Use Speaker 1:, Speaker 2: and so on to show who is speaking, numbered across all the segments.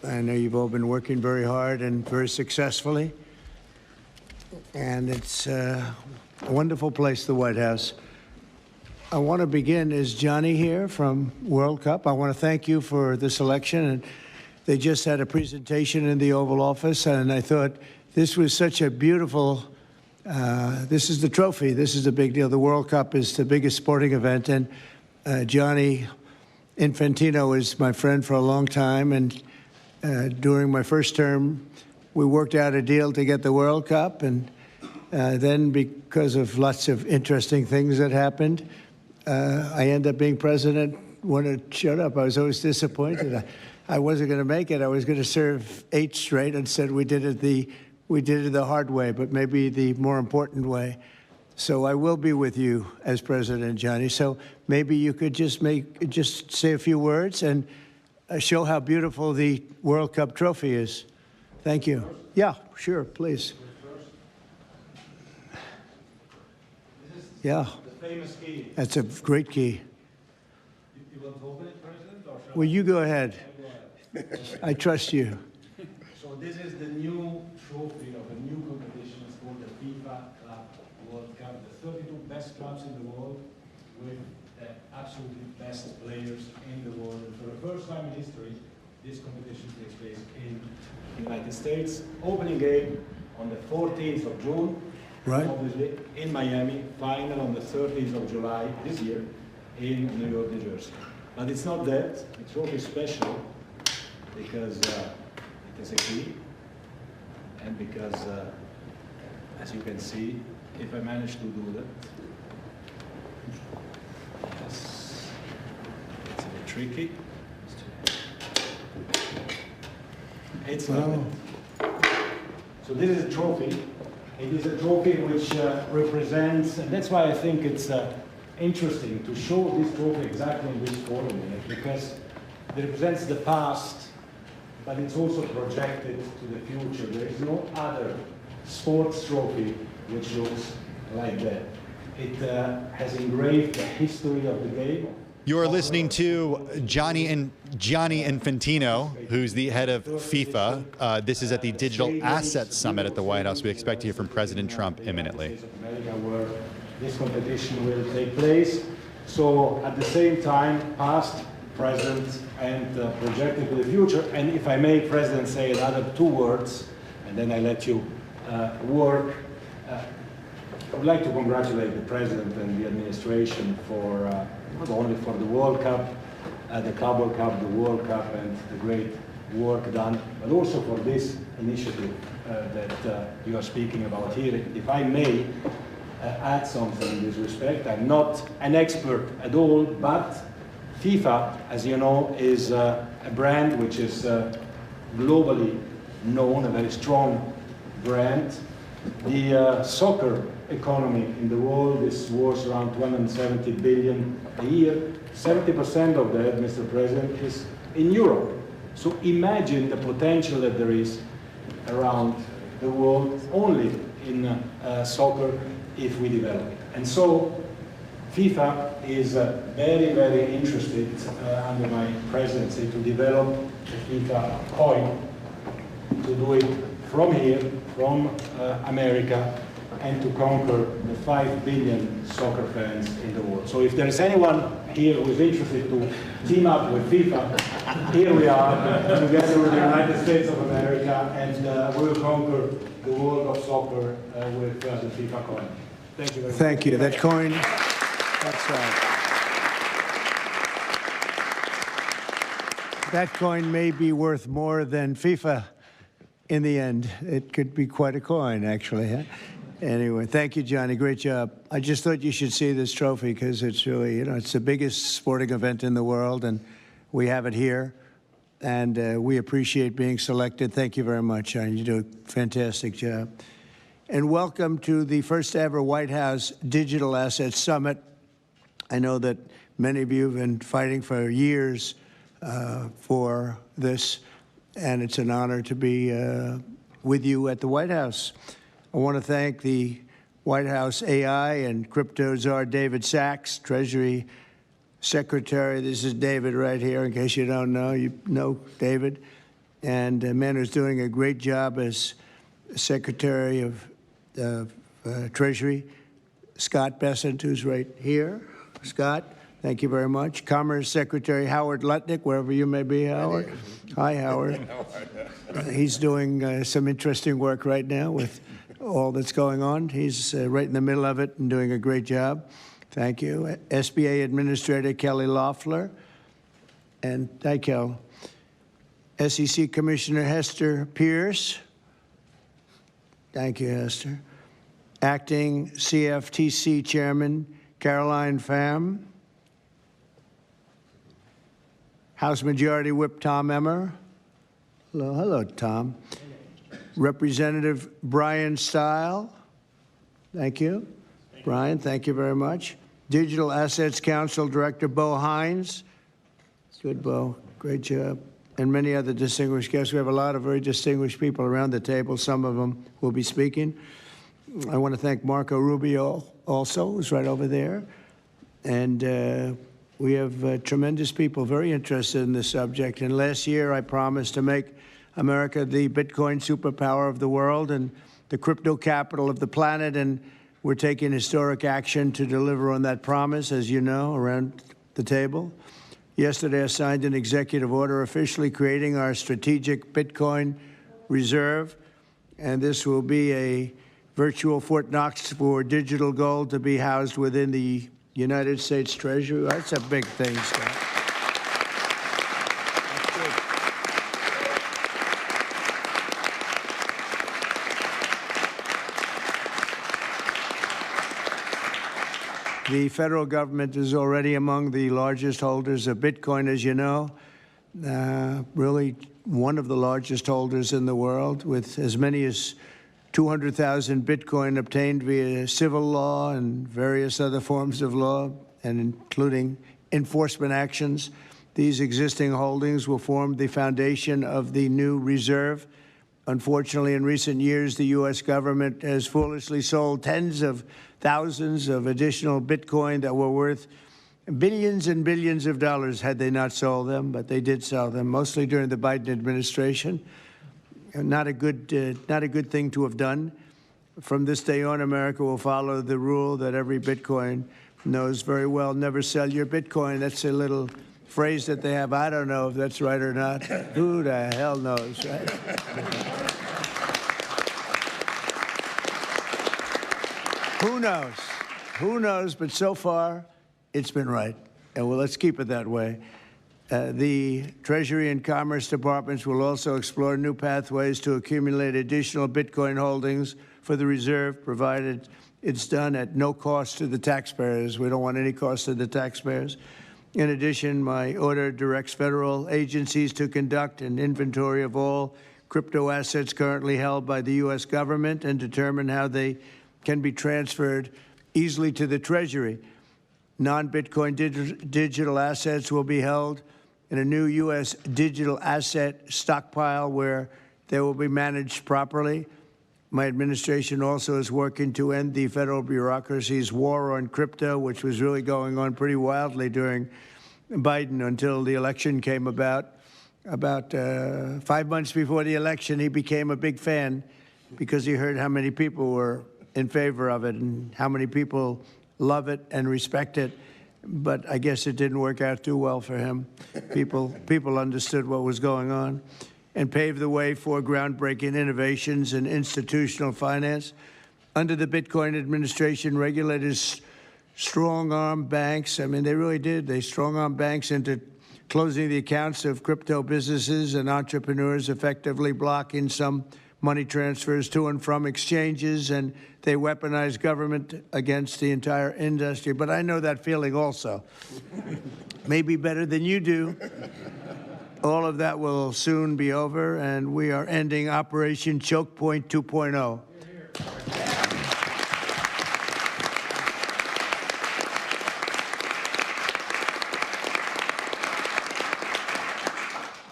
Speaker 1: I know you've all been working very hard and very successfully. And it's a wonderful place, the White House. I want to begin. Is Johnny here from World Cup? I want to thank you for the selection. And they just had a presentation in the Oval Office, and I thought this was such a beautiful, this is the trophy. This is a big deal. The World Cup is the biggest sporting event, and Gianni Infantino is my friend for a long time, and during my first term, we worked out a deal to get the World Cup, and then because of lots of interesting things that happened, I ended up being president when it showed up. I was always disappointed. I wasn't going to make it. I was going to serve 8 straight. Instead, we did it the hard way, but maybe the more important way. So I will be with you as president, Johnny. So maybe you could just say a few words and show how beautiful the World Cup trophy is. Thank you. Yeah, sure, please. Yeah.
Speaker 2: The famous key.
Speaker 1: That's a great key.
Speaker 2: You want to open it, President? Or
Speaker 1: Well, you go ahead. I trust you.
Speaker 2: So this is the new trophy of a new competition. It's called the FIFA Club World Cup. The 32 best clubs in the world with the absolutely best players in the world. And for the first time in history, this competition takes place in the United States. Opening game on the 14th of June.
Speaker 1: Right.
Speaker 2: Obviously in Miami. Final on the 13th of July this year in New York, New Jersey. But it's not that. The trophy is special because it is a key, and because, as you can see, if I manage to do that, yes, it's a bit tricky. It's like that. So this is a trophy. It is a trophy which represents, and that's why I think it's interesting to show this trophy exactly in this forum, because it represents the past, but it's also projected to the future. There is no other sports trophy which looks like that. It has engraved the history of the game.
Speaker 3: You're listening to Gianni Infantino, who's the head of FIFA. This is at the Digital Assets Summit at the White House. We expect to hear from President Trump imminently.
Speaker 2: America, where this competition will take place. So at the same time, past, present, and projected to the future. And if I may, President, say another 2 words, and then I let you work. I would like to congratulate the President and the administration for not only for the World Cup, the Club World Cup, the World Cup, and the great work done, but also for this initiative that you are speaking about here. If I may add something in this respect, I'm not an expert at all, but FIFA, as you know, is a brand which is globally known, a very strong brand. The soccer economy in the world is worth around 270 billion a year. 70% of that, Mr. President, is in Europe. So imagine the potential that there is around the world only in soccer if we develop it. And so FIFA is very, very interested under my presidency to develop a FIFA coin, to do it from here, from America, and to conquer the 5 billion soccer fans in the world. So if there is anyone here who is interested to team up with FIFA, here we are, together with the United States of America, and we will conquer the world of soccer with the FIFA coin. Thank you very much.
Speaker 1: Thank you. That coin, that's that coin may be worth more than FIFA in the end. It could be quite a coin, actually. Huh? Anyway, thank you, Johnny. Great job. I just thought you should see this trophy because it's really, it's the biggest sporting event in the world, and we have it here. And we appreciate being selected. Thank you very much, Johnny. You do a fantastic job. And welcome to the first ever White House Digital Assets Summit. I know that many of you have been fighting for years for this, and it's an honor to be with you at the White House. I want to thank the White House AI and crypto czar David Sachs, Treasury Secretary. This is David right here, in case you don't know. You know David. and a man who's doing a great job as Secretary of Treasury, Scott Bessent, who's right here. Scott, thank you very much. Commerce Secretary Howard Lutnick, wherever you may be, Howard. Hi, Howard. He's doing some interesting work right now with all that's going on. He's right in the middle of it and doing a great job. Thank you. SBA Administrator Kelly Loeffler. And thank you. SEC Commissioner Hester Pierce. Thank you, Hester. Acting CFTC Chairman Caroline Pham. House Majority Whip Tom Emmer. Hello, hello, Tom. Representative Brian Stile. Thank you. Brian, thank you very much. Digital Assets Council Director Bo Hines. Good, Bo. Great job. And many other distinguished guests. We have a lot of very distinguished people around the table. Some of them will be speaking. I want to thank Marco Rubio also, who's right over there. And we have tremendous people very interested in this subject. And last year, I promised to make America the Bitcoin superpower of the world and the crypto capital of the planet. And we're taking historic action to deliver on that promise, as you know, around the table. Yesterday, I signed an executive order officially creating our strategic Bitcoin reserve. And this will be a virtual Fort Knox for digital gold to be housed within the United States Treasury. That's a big thing, Scott. The federal government is already among the largest holders of Bitcoin, as you know, really one of the largest holders in the world, with as many as 200,000 Bitcoin obtained via civil law and various other forms of law, and including enforcement actions. These existing holdings will form the foundation of the new reserve. Unfortunately, in recent years, the U.S. government has foolishly sold tens of thousands of additional Bitcoin that were worth billions and billions of dollars had they not sold them, but they did sell them, mostly during the Biden administration. Not a good thing to have done. From this day on, America will follow the rule that every Bitcoin knows very well: never sell your Bitcoin. That's a little phrase that they have. I don't know if that's right or not. Who the hell knows, right? Who knows? Who knows? But so far, it's been right. And well, let's keep it that way. The Treasury and Commerce Departments will also explore new pathways to accumulate additional Bitcoin holdings for the reserve, provided it's done at no cost to the taxpayers. We don't want any cost to the taxpayers. In addition, my order directs federal agencies to conduct an inventory of all crypto assets currently held by the U.S. government and determine how they can be transferred easily to the Treasury. Non-Bitcoin digital assets will be held in a new U.S. digital asset stockpile where they will be managed properly. My administration also is working to end the federal bureaucracy's war on crypto, which was really going on pretty wildly during Biden until the election came about. About 5 months before the election, he became a big fan because he heard how many people were in favor of it and how many people love it and respect it. But I guess it didn't work out too well for him. People understood what was going on and paved the way for groundbreaking innovations in institutional finance. Under the Bitcoin administration, regulators strong-armed banks. I mean, they really did. They strong-armed banks into closing the accounts of crypto businesses and entrepreneurs, effectively blocking some money transfers to and from exchanges, and they weaponized government against the entire industry. But I know that feeling also. Maybe better than you do. All of that will soon be over, and we are ending Operation Choke Point 2.0.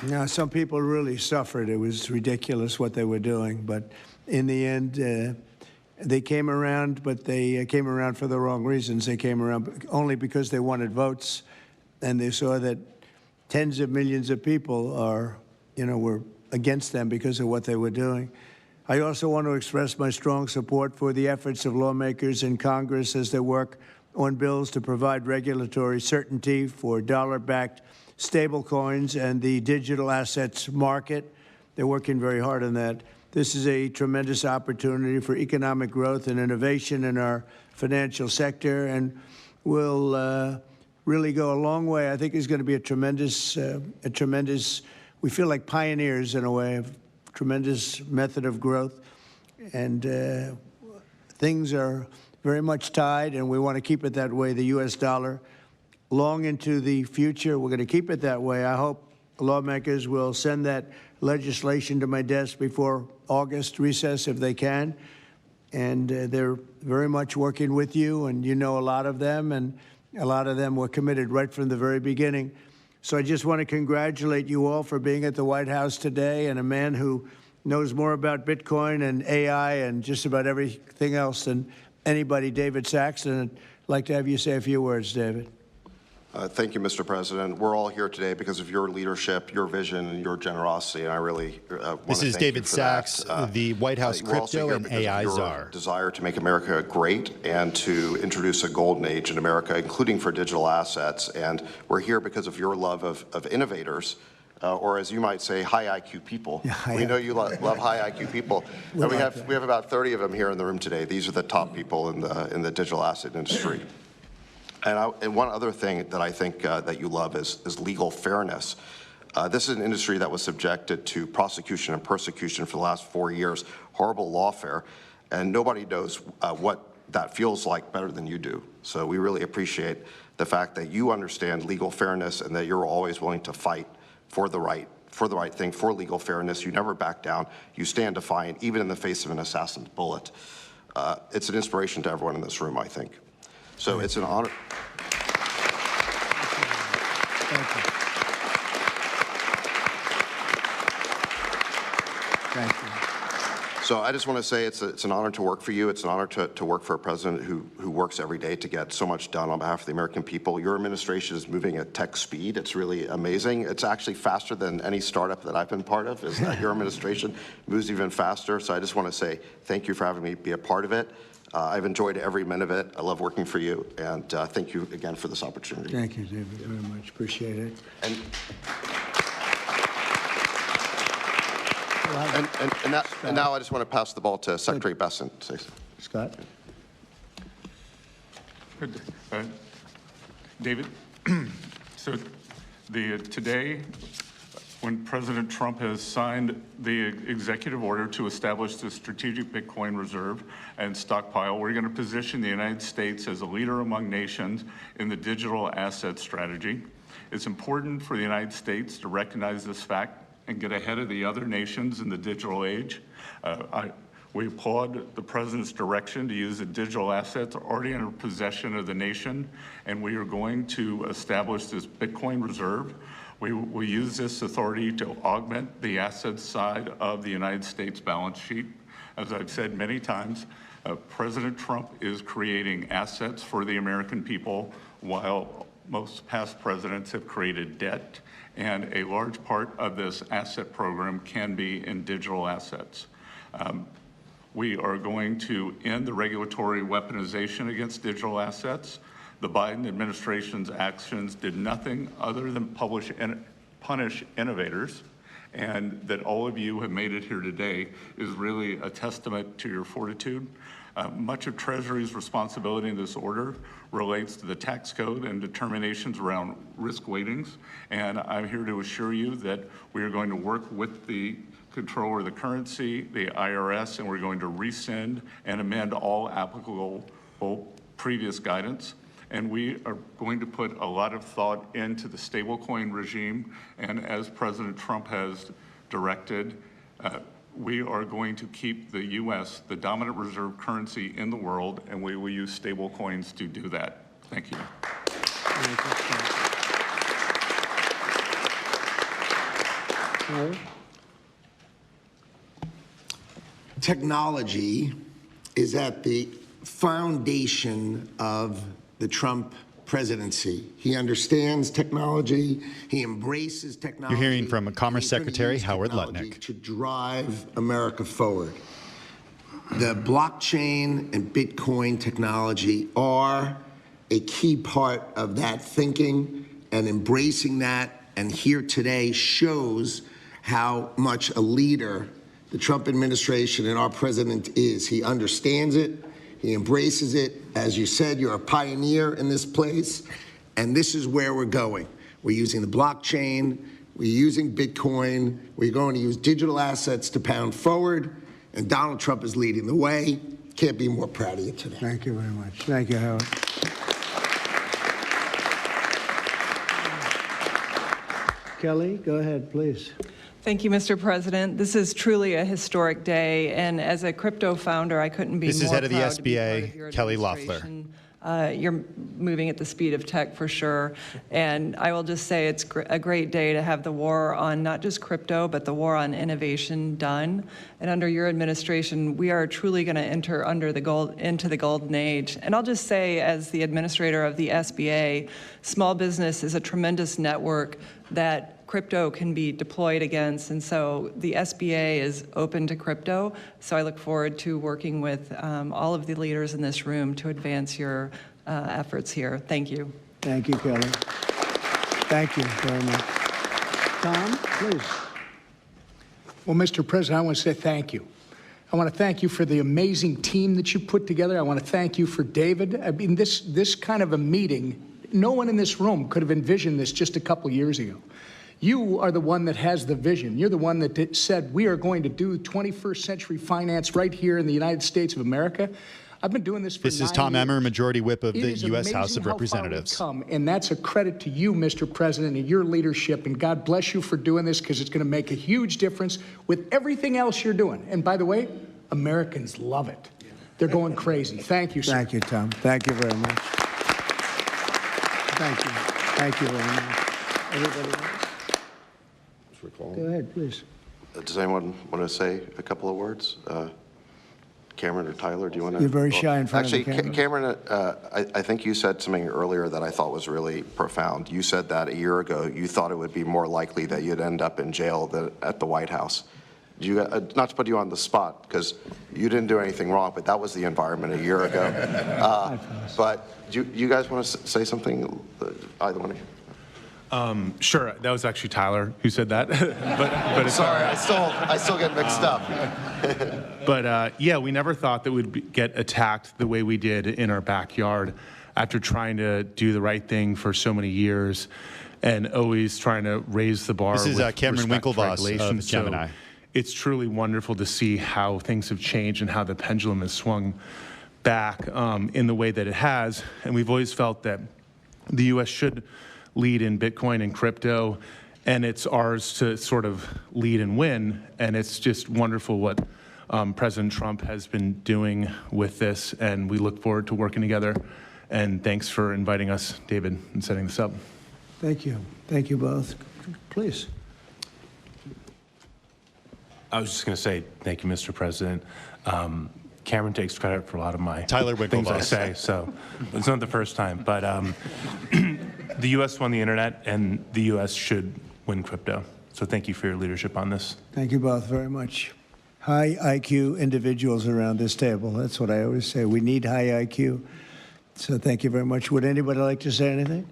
Speaker 1: Now, some people really suffered. It was ridiculous what they were doing. But in the end, they came around, but they came around for the wrong reasons. They came around only because they wanted votes, and they saw that tens of millions of people were against them because of what they were doing. I also want to express my strong support for the efforts of lawmakers in Congress as they work on bills to provide regulatory certainty for dollar-backed stablecoins and the digital assets market. They're working very hard on that. This is a tremendous opportunity for economic growth and innovation in our financial sector, and will really go a long way. I think it's going to be a tremendous, we feel like pioneers in a way, of tremendous method of growth. And things are very much tied, and we want to keep it that way, the U.S. dollar, long into the future. We're going to keep it that way. I hope lawmakers will send that legislation to my desk before August recess if they can. And they're very much working with you, and you know a lot of them, and a lot of them were committed right from the very beginning. So I just want to congratulate you all for being at the White House today, and a man who knows more about Bitcoin and AI and just about everything else than anybody, David Saxon. I'd like to have you say a few words, David.
Speaker 4: Thank you, Mr. President. We're all here today because of your leadership, your vision, and your generosity, and I really want to thank you for that.
Speaker 3: This is David Sachs, the White House crypto and AI czar.
Speaker 4: Desire to make America great and to introduce a golden age in America, including for digital assets. And we're here because of your love of innovators, or as you might say, high IQ people. Yeah, we know you love high IQ people. And we have about 30 of them here in the room today. These are the top people in the digital asset industry. And one other thing that I think that you love is legal fairness. This is an industry that was subjected to prosecution and persecution for the last 4 years, horrible lawfare, and nobody knows what that feels like better than you do. So we really appreciate the fact that you understand legal fairness and that you're always willing to fight for the right thing, for legal fairness. You never back down. You stand defiant, even in the face of an assassin's bullet. It's an inspiration to everyone in this room, I think. So it's an honor.
Speaker 1: Thank you. Thank you.
Speaker 4: So I just want to say it's an honor to work for you. It's an honor to work for a president who works every day to get so much done on behalf of the American people. Your administration is moving at tech speed. It's really amazing. It's actually faster than any startup that I've been part of. Is that your administration moves even faster. So I just want to say thank you for having me be a part of it. I've enjoyed every minute of it. I love working for you, and thank you again for this opportunity.
Speaker 1: Thank you, David, very much. Appreciate it.
Speaker 4: And now I just want to pass the ball to Secretary Bessent.
Speaker 1: Scott?
Speaker 5: David, so today, when President Trump has signed the executive order to establish the strategic Bitcoin reserve and stockpile, we're going to position the United States as a leader among nations in the digital asset strategy. It's important for the United States to recognize this fact and get ahead of the other nations in the digital age. We applaud the President's direction to use the digital assets already in possession of the nation, and we are going to establish this Bitcoin reserve. We will use this authority to augment the assets side of the United States balance sheet. As I've said many times, President Trump is creating assets for the American people, while most past presidents have created debt. And a large part of this asset program can be in digital assets. We are going to end the regulatory weaponization against digital assets. The Biden administration's actions did nothing other than punish innovators, and that all of you have made it here today is really a testament to your fortitude. Much of Treasury's responsibility in this order relates to the tax code and determinations around risk weightings, and I'm here to assure you that we are going to work with the Controller of the Currency, the IRS, and we're going to rescind and amend all applicable previous guidance. And we are going to put a lot of thought into the stablecoin regime. And as President Trump has directed, we are going to keep the U.S. the dominant reserve currency in the world, and we will use stablecoins to do that. Thank you.
Speaker 6: Technology is at the foundation of the Trump presidency. He understands technology. He embraces technology.
Speaker 3: You're hearing from Commerce Secretary Howard
Speaker 6: technology
Speaker 3: Lutnick.
Speaker 6: To drive America forward. The blockchain and Bitcoin technology are a key part of that thinking, and embracing that, and here today shows how much a leader the Trump administration and our president is. He understands it. He embraces it. As you said, you're a pioneer in this place, and this is where we're going. We're using the blockchain. We're using Bitcoin. We're going to use digital assets to pound forward, and Donald Trump is leading the way. Can't be more proud of you today.
Speaker 1: Thank you very much. Thank you, Howard. Kelly, go ahead, please.
Speaker 7: Thank you, Mr. President. This is truly a historic day, and as a crypto founder, I couldn't be more proud.
Speaker 3: This is head of the
Speaker 7: to be part
Speaker 3: SBA,
Speaker 7: of your
Speaker 3: Kelly
Speaker 7: administration. You're moving at the speed of tech for sure, and I will just say it's a great day to have the war on not just crypto, but the war on innovation done. And under your administration, we are truly going to enter into the golden age. And I'll just say, as the administrator of the SBA, small business is a tremendous network that crypto can be deployed against, and so the SBA is open to crypto. So I look forward to working with all of the leaders in this room to advance your efforts here. Thank you.
Speaker 1: Thank you, Kelly. Thank you very much. Tom, please.
Speaker 8: Well, Mr. President, I want to say thank you. I want to thank you for the amazing team that you put together. I want to thank you for David. I mean, this kind of a meeting, no one in this room could have envisioned this just a couple years ago. You are the one that has the vision. You're the one that said, we are going to do 21st century finance right here in the United States of America. I've been doing this for 9 years.
Speaker 3: This is Tom Emmer, Majority Whip of the
Speaker 8: It is
Speaker 3: U.S. House
Speaker 8: amazing
Speaker 3: of
Speaker 8: how far
Speaker 3: Representatives.
Speaker 8: we've come, and that's a credit to you, Mr. President, and your leadership. And God bless you for doing this, because it's going to make a huge difference with everything else you're doing. And by the way, Americans love it. They're going crazy. Thank you, sir.
Speaker 1: Thank you, Tom. Thank you very much. Thank you. Thank you very much. Everybody else? Go ahead, please.
Speaker 4: Does anyone want to say a couple of words? Cameron or Tyler, do you want to?
Speaker 1: You're very shy in front of the camera.
Speaker 4: Actually, Cameron, I think you said something earlier that I thought was really profound. You said that a year ago you thought it would be more likely that you'd end up in jail than at the White House. Not to put you on the spot, because you didn't do anything wrong, but that was the environment a year ago. But do you guys want to say something, either one of you?
Speaker 9: Sure, that was actually Tyler who said that. but it's
Speaker 4: sorry, I still get mixed up.
Speaker 9: But yeah, we never thought that we'd get attacked the way we did in our backyard after trying to do the right thing for so many years and always trying to raise the bar.
Speaker 3: This is
Speaker 9: with
Speaker 3: Cameron
Speaker 9: respect to
Speaker 3: Winklevoss
Speaker 9: regulation.
Speaker 3: of Gemini.
Speaker 9: So it's truly wonderful to see how things have changed and how the pendulum has swung back in the way that it has. And we've always felt that the U.S. should lead in Bitcoin and crypto, and it's ours to sort of lead and win. And it's just wonderful what President Trump has been doing with this, and we look forward to working together. And thanks for inviting us, David, and setting this up.
Speaker 1: Thank you. Thank you both. Please.
Speaker 10: I was just going to say thank you, Mr. President. Cameron takes credit for a lot of my things I say, so it's not the first time. But the U.S. won the internet, and the U.S. should win crypto. So thank you for your leadership on this.
Speaker 1: Thank you both very much. High IQ individuals around this table. That's what I always say. We need high IQ. So thank you very much. Would anybody like to say anything?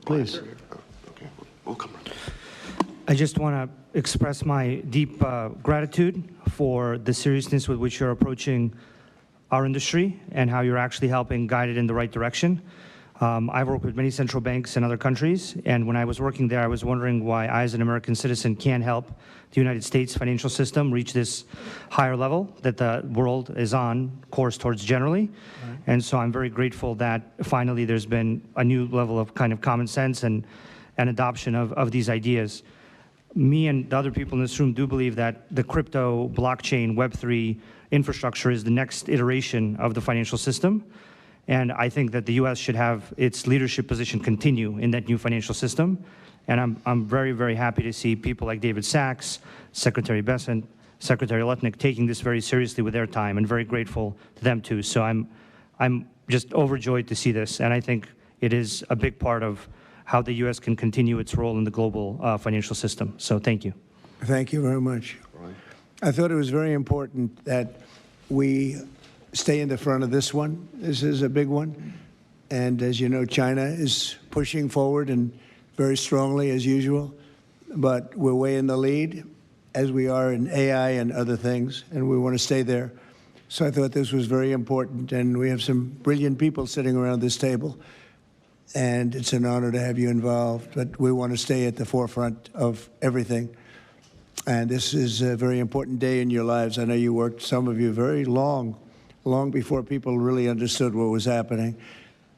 Speaker 1: Please.
Speaker 4: Okay, we'll come right.
Speaker 11: I just want to express my deep gratitude for the seriousness with which you're approaching our industry and how you're actually helping guide it in the right direction. I've worked with many central banks in other countries, and when I was working there, I was wondering why I, as an American citizen, can't help the United States financial system reach this higher level that the world is on course towards generally. Right. And so I'm very grateful that finally there's been a new level of kind of common sense and adoption of these ideas. Me and the other people in this room do believe that the crypto, blockchain, Web3 infrastructure is the next iteration of the financial system. And I think that the U.S. should have its leadership position continue in that new financial system. And I'm very, very happy to see people like David Sachs, Secretary Bessent, Secretary Lutnick taking this very seriously with their time, and very grateful to them too. So I'm just overjoyed to see this. And I think it is a big part of how the U.S. can continue its role in the global financial system. So thank you.
Speaker 1: Thank you very much. I thought it was very important that we stay in the front of this one. This is a big one. And as you know, China is pushing forward and very strongly as usual. But we're way in the lead, as we are in AI and other things, and we want to stay there. So I thought this was very important, and we have some brilliant people sitting around this table, and it's an honor to have you involved. But we want to stay at the forefront of everything. And this is a very important day in your lives. I know you worked, some of you, very long before people really understood what was happening.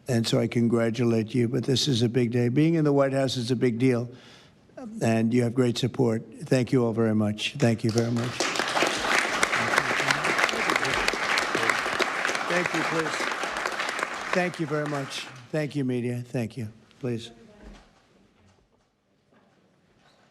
Speaker 1: And so I congratulate you. But this is a big day. Being in the White House is a big deal. And you have great support. Thank you all very much. Thank you very much. Thank you, please. Thank you very much. Thank you, media. Thank you. Please.